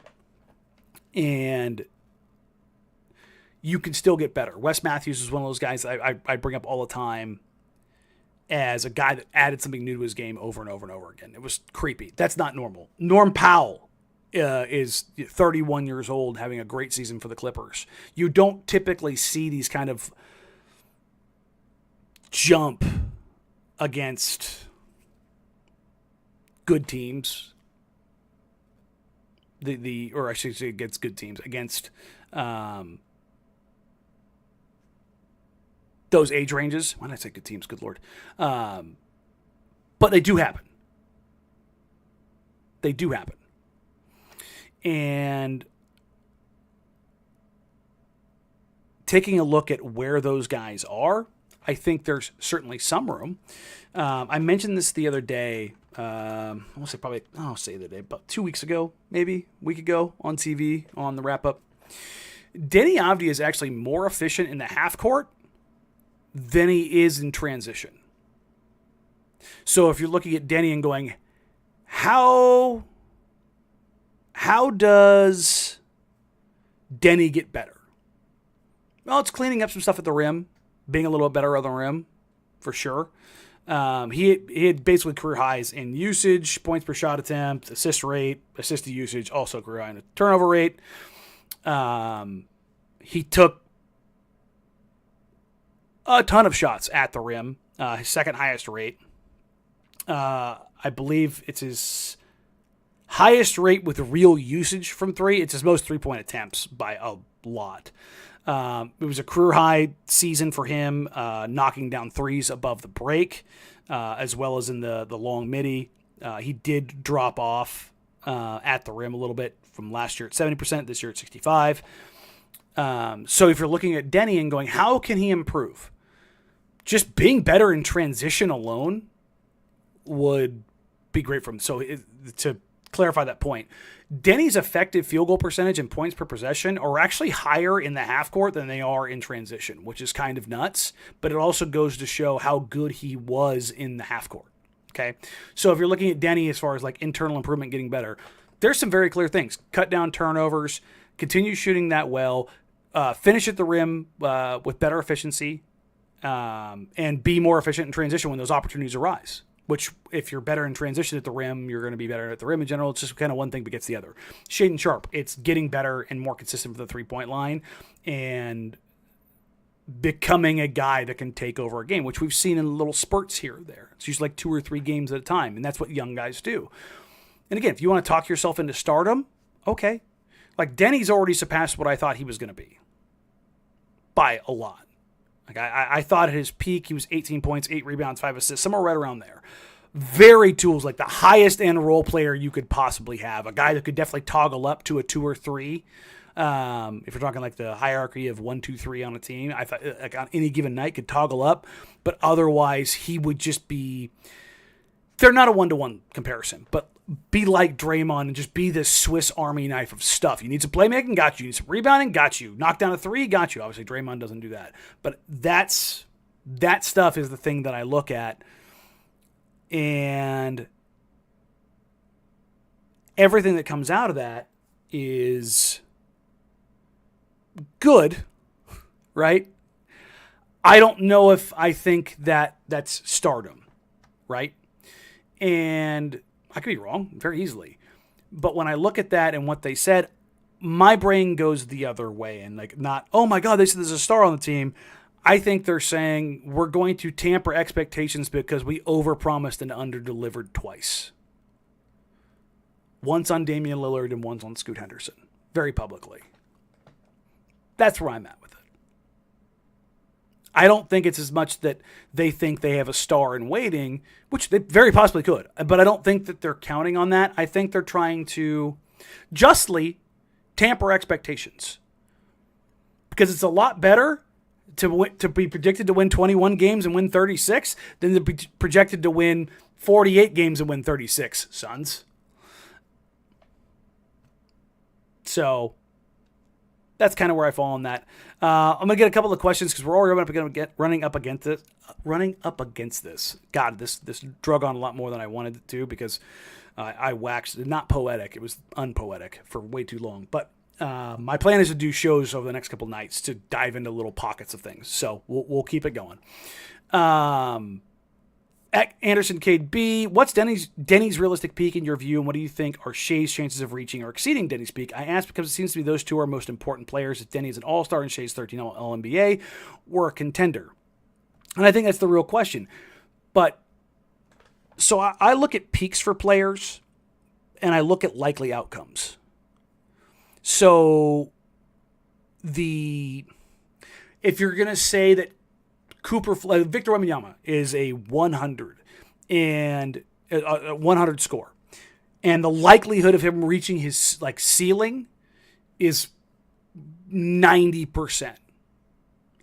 and you can still get better. Wes Matthews is one of those guys I bring up all the time as a guy that added something new to his game over and over and over again. It was creepy. That's not normal. Norm Powell is 31 years old, having a great season for the Clippers. You don't typically see these kind of jump against good teams. Or I should say against good teams, against those age ranges. Why did I say good teams? Good Lord. But they do happen. They do happen. And taking a look at where those guys are, I think there's certainly some room. I mentioned this the other day. I'll say the day, about 2 weeks ago, maybe a week ago on TV on the wrap up. Danny Avdija is actually more efficient in the half court than he is in transition. So if you're looking at Denny and going, how does Denny get better? Well, it's cleaning up some stuff at the rim, being a little bit better on the rim, for sure. He had basically career highs in usage, points per shot attempt, assist rate, assist to usage, also career high in the turnover rate. He took a ton of shots at the rim, his second highest rate. I believe it's his highest rate with real usage from 3. It's his most 3-point attempts by a lot. It was a career high season for him, knocking down threes above the break, as well as in the long midi. He did drop off at the rim a little bit from last year at 70%, this year at 65%. So if you're looking at Denny and going, how can he improve? Just being better in transition alone would be great for him. So to clarify that point, Denny's effective field goal percentage and points per possession are actually higher in the half court than they are in transition, which is kind of nuts, but it also goes to show how good he was in the half court. Okay. So if you're looking at Denny as far as like internal improvement, getting better, there's some very clear things. Cut down turnovers, continue shooting that well, finish at the rim with better efficiency, and be more efficient in transition when those opportunities arise. Which, if you're better in transition at the rim, you're going to be better at the rim in general. It's just kind of one thing begets the other. Shaedon Sharpe, it's getting better and more consistent with the three-point line and becoming a guy that can take over a game, which we've seen in little spurts here or there. It's usually like 2 or 3 games at a time, and that's what young guys do. And again, if you want to talk yourself into stardom, okay. Like, Denny's already surpassed what I thought he was going to be by a lot. Like, I thought at his peak, he was 18 points, 8 rebounds, 5 assists, somewhere right around there. Very tools, like the highest end role player you could possibly have. A guy that could definitely toggle up to a 2 or 3. If you're talking like the hierarchy of 1, 2, 3 on a team, I thought like on any given night could toggle up, but otherwise he would just be, they're not a 1-to-1 comparison, but be like Draymond and just be this Swiss Army knife of stuff. You need some playmaking, got you. You need some rebounding, got you. Knock down a 3, got you. Obviously Draymond doesn't do that, but that stuff is the thing that I look at, and everything that comes out of that is good, right? I don't know if I think that that's stardom, right? And I could be wrong very easily. But when I look at that and what they said, my brain goes the other way and like not, oh my God, they said there's a star on the team. I think they're saying we're going to tamper expectations because we overpromised and underdelivered twice. Once on Damian Lillard and once on Scoot Henderson, very publicly. That's where I'm at with it. I don't think it's as much that they think they have a star in waiting, which they very possibly could, but I don't think that they're counting on that. I think they're trying to justly tamper expectations because it's a lot better to be predicted to win 21 games and win 36 than to be projected to win 48 games and win 36, sons. So that's kind of where I fall on that. I'm going to get a couple of questions because we're already running up against this. God, this drug on a lot more than I wanted it to because I waxed, not poetic, it was unpoetic for way too long. But my plan is to do shows over the next couple nights to dive into little pockets of things. So we'll keep it going. Anderson KB, what's Denny's realistic peak in your view, and what do you think are Shai's chances of reaching or exceeding Denny's peak? I ask because it seems to be those two are most important players. If Denny's an all-star and Shai's 13 All-NBA, we're a contender. And I think that's the real question. But so I look at peaks for players, and I look at likely outcomes. So if you're going to say that Victor Wembanyama is a 100 and a 100 score, and the likelihood of him reaching his like ceiling is 90%.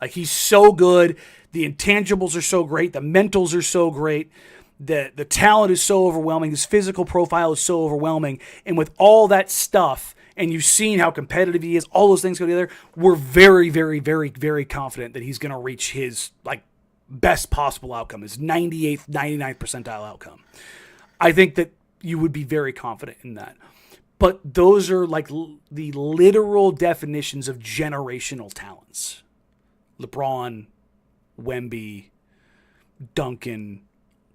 Like, he's so good, the intangibles are so great, the mentals are so great, the talent is so overwhelming, his physical profile is so overwhelming, and with all that stuff, and you've seen how competitive he is, all those things go together, we're very, very, very, very confident that he's going to reach his like best possible outcome, his 98th, 99th percentile outcome. I think that you would be very confident in that. But those are like the literal definitions of generational talents. LeBron, Wemby, Duncan,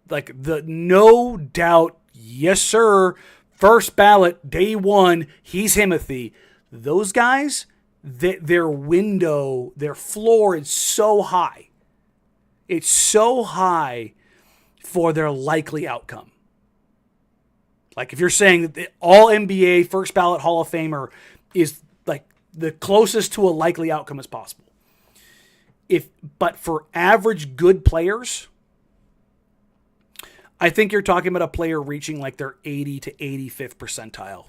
like the no doubt, yes sir, first ballot, day one, he's Himothy. Those guys, their window, their floor is so high. It's so high for their likely outcome. Like, if you're saying that the all-NBA first ballot Hall of Famer is like the closest to a likely outcome as possible. But for average good players, I think you're talking about a player reaching like their 80 to 85th percentile,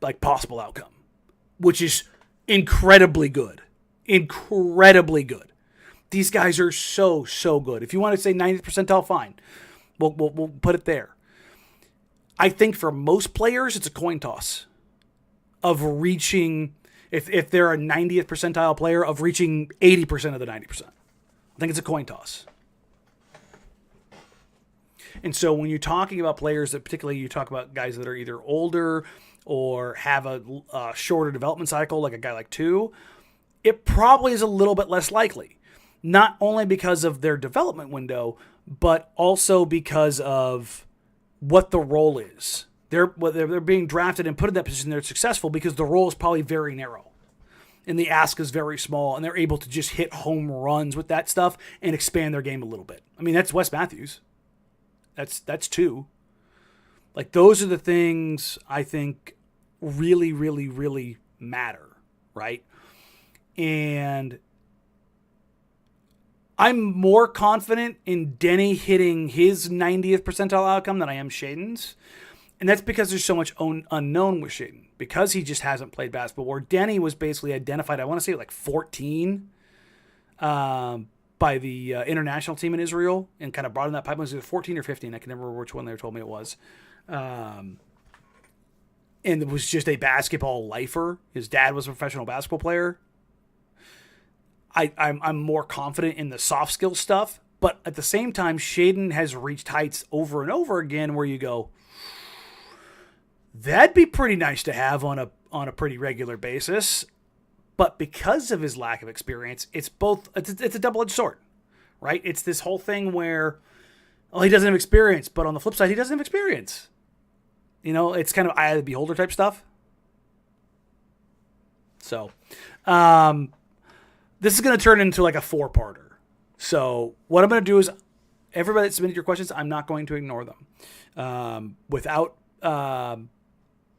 like possible outcome, which is incredibly good. Incredibly good. These guys are so, so good. If you want to say 90th percentile, fine. We'll put it there. I think for most players, it's a coin toss of reaching, if they're a 90th percentile player, of reaching 80% of the 90%. I think it's a coin toss. And so when you're talking about players that particularly you talk about guys that are either older or have a shorter development cycle, like a guy like two, it probably is a little bit less likely. Not only because of their development window, but also because of what the role is. They're being drafted and put in that position. They're successful because the role is probably very narrow and the ask is very small, and they're able to just hit home runs with that stuff and expand their game a little bit. I mean, that's Wes Matthews. That's two. Like, those are the things I think really, really, really matter, right? And I'm more confident in Denny hitting his 90th percentile outcome than I am Shaden's. And that's because there's so much unknown with Shaden, because he just hasn't played basketball. Where Denny was basically identified, I want to say like 14 by the international team in Israel, and kind of brought in that pipeline. It was either 14 or 15. I can never remember which one they told me it was. And it was just a basketball lifer. His dad was a professional basketball player. I'm more confident in the soft skill stuff, but at the same time, Shaden has reached heights over and over again where you go, that'd be pretty nice to have on a pretty regular basis. But because of his lack of experience, it's a double-edged sword, right? It's this whole thing where, he doesn't have experience, but on the flip side, he doesn't have experience. It's kind of eye of the beholder type stuff. So, this is going to turn into like a 4-parter. So what I'm going to do is, everybody that submitted your questions, I'm not going to ignore them. Without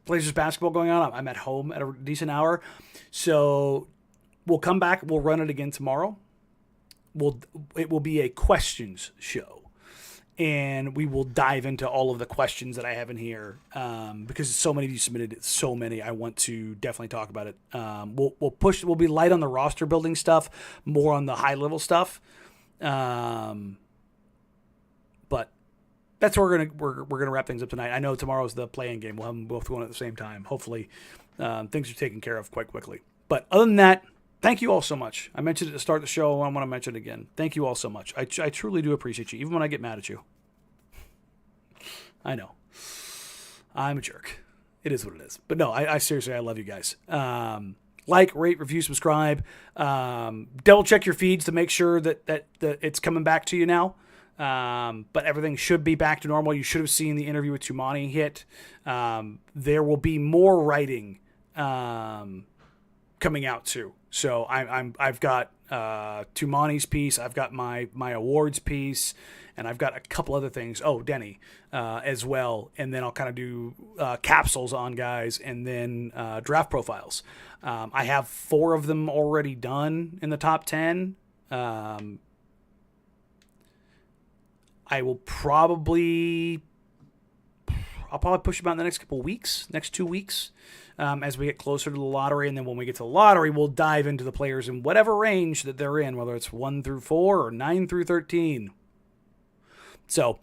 Blazers basketball going on, I'm at home at a decent hour. So we'll come back. We'll run it again tomorrow. It will be a questions show. And we will dive into all of the questions that I have in here, because so many of you submitted it. So many, I want to definitely talk about it. We'll be light on the roster building stuff, more on the high level stuff. But that's where we're gonna wrap things up tonight. I know tomorrow's the play-in game. We'll have them both going at the same time. Hopefully, things are taken care of quite quickly. But other than that, thank you all so much. I mentioned it to start the show. I want to mention it again. Thank you all so much. I truly do appreciate you, even when I get mad at you. I know. I'm a jerk. It is what it is. But no, I seriously, I love you guys. Like, rate, review, subscribe. Double check your feeds to make sure that it's coming back to you now. But everything should be back to normal. You should have seen the interview with Tumani hit. There will be more writing coming out too. So I've got Tumani's piece, I've got my awards piece, and I've got a couple other things. Oh, Denny as well. And then I'll kind of do capsules on guys, and then draft profiles. I have 4 of them already done in the top 10. I'll probably push them out in the next couple weeks, next 2 weeks, as we get closer to the lottery. And then when we get to the lottery, we'll dive into the players in whatever range that they're in, whether it's 1 through 4 or 9 through 13. So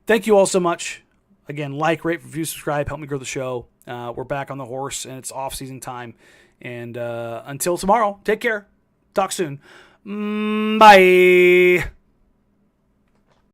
thank you all so much. Again, like, rate, review, subscribe, help me grow the show. We're back on the horse, and it's off-season time. And until tomorrow, take care. Talk soon. Bye.